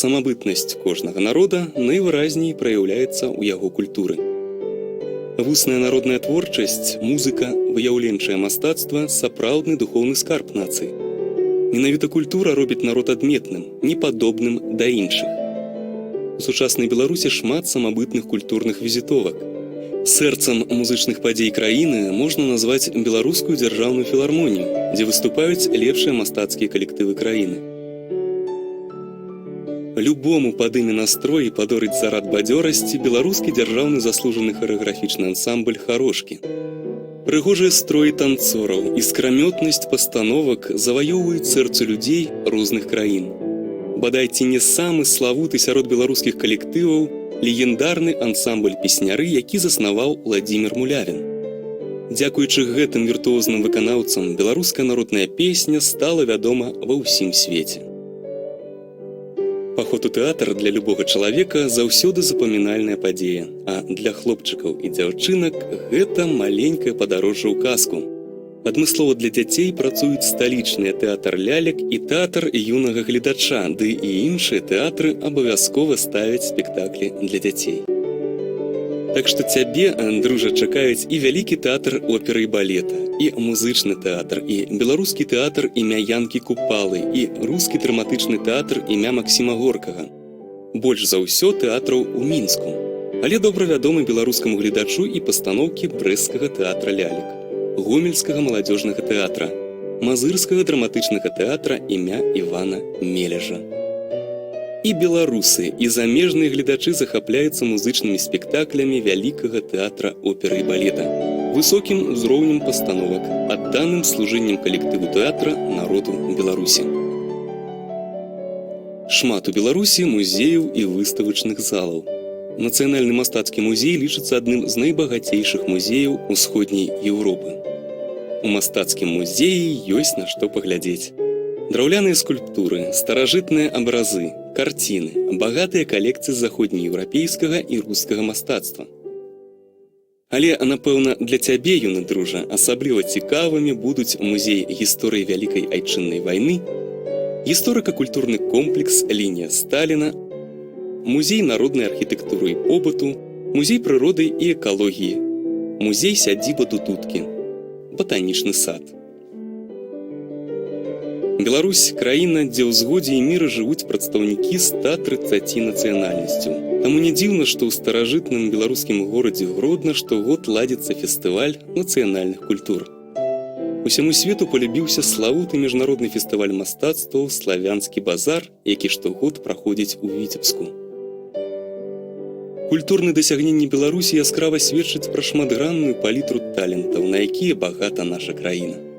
самабытнасць кожнага народа найвыразней праяўляецца ў яго культуры. Вусная народная творчасць, музыка, выяўленчае мастацтва – сапраўдны духоўны скарб нацыі. Менавіта культура робіць народ адметным, непадобным да іншых. У сучаснай Беларусі шмат самабытных культурных візітовак. Сэрцам музычных падзей краіны можна назваць Беларускую дзяржаўную філармонію, дзе выступаюць лепшыя мастацкія калектывы краіны. Любому падыме настрой і падорыць зарад бадзёрасці беларускі дзяржаўны заслужаны харэаграфічны ансамбль «Харошкі». Прыгожыя строі танцораў і скрамётнасць пастановак заваёўваюць сэрцы людзей розных краін. Бадай ці не самы славуты сярод беларускіх калектываў легендарны ансамбль песняры, які заснаваў Владзімір Мулявін. Дзякуючы гэтым віртуозным выканаўцам беларуская народная песня стала вядома ва ўсім свеце. Паход у тэатр для любога чалавека заўсёды запамінальная падзея, а для хлопчыкаў і дзяўчынак гэта маленькае падарожжа ў казку. Адмыслова для дзяцей працуюць сталічныя тэатр лялек і тэатр юнага гледача, ды і іншыя тэатры абавязкова ставяць спектаклі для дзяцей. Так што цябе, дружа, чакаюць і вялікі тэатр оперы і балета, і музычны тэатр, і беларускі тэатр імя Янкі Купалы, і рускі драматычны тэатр імя Максіма Горкага. Больш за ўсё тэатраў у Мінску, але добра вядомы беларускаму гледачу і пастаноўкі брэсцкага тэатра лялек, гомельскага маладзёжнага тэатра, мазырскага драматычнага тэатра імя Івана Мележа. І беларусы, і замежныя гледачы захапляюцца музычнымі спектаклямі вялікага тэатра оперы і балета, высокім узроўнем пастановак, адданым служэннем калектыву тэатра народу Беларусі. Шмат у Беларусі музеяў і выставачных залаў. Нацыянальны мастацкі музей лічыцца адным з найбагацейшых музеяў усходняй Еўропы. У мастацкім музеі ёсць на што паглядзець. Драўляныя скульптуры, старажытныя абразы, карціны, багатыя калекцыі заходнееўрапейскага і рускага мастацтва. Але, напэўна, для цябе, юны дружа, асабліва цікавымі будуць музей гісторыі Вялікай айчыннай вайны, гісторыка-культурны комплекс «Лінія Сталіна», музей народнай архітэктуры і побыту, музей прыроды і экалогіі, музей сядзіба Дудуткі, батанічны сад. Беларусь – краіна, дзе ў згодзе і міры жывуць прадстаўнікі 130 нацыянальнасцяў. Таму не дзіўна, што ў старажытным беларускім горадзе Гродна штогод ладзіцца фестываль нацыянальных культур. Усяму свету палюбіўся славуты міжнародны фестываль мастацтваў «Славянскі базар», які штогод праходзіць у Віцебску. Культурныя дасягненні Беларусі яскрава сведчаць пра шматгранную палітру талентаў, на якія багата наша краіна.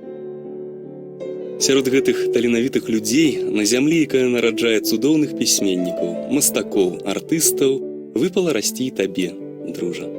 Сярод гэтых таленавітых людзей на зямлі, якая нараджае цудоўных пісьменнікаў, мастакоў, артыстаў, выпала расці і табе, дружа.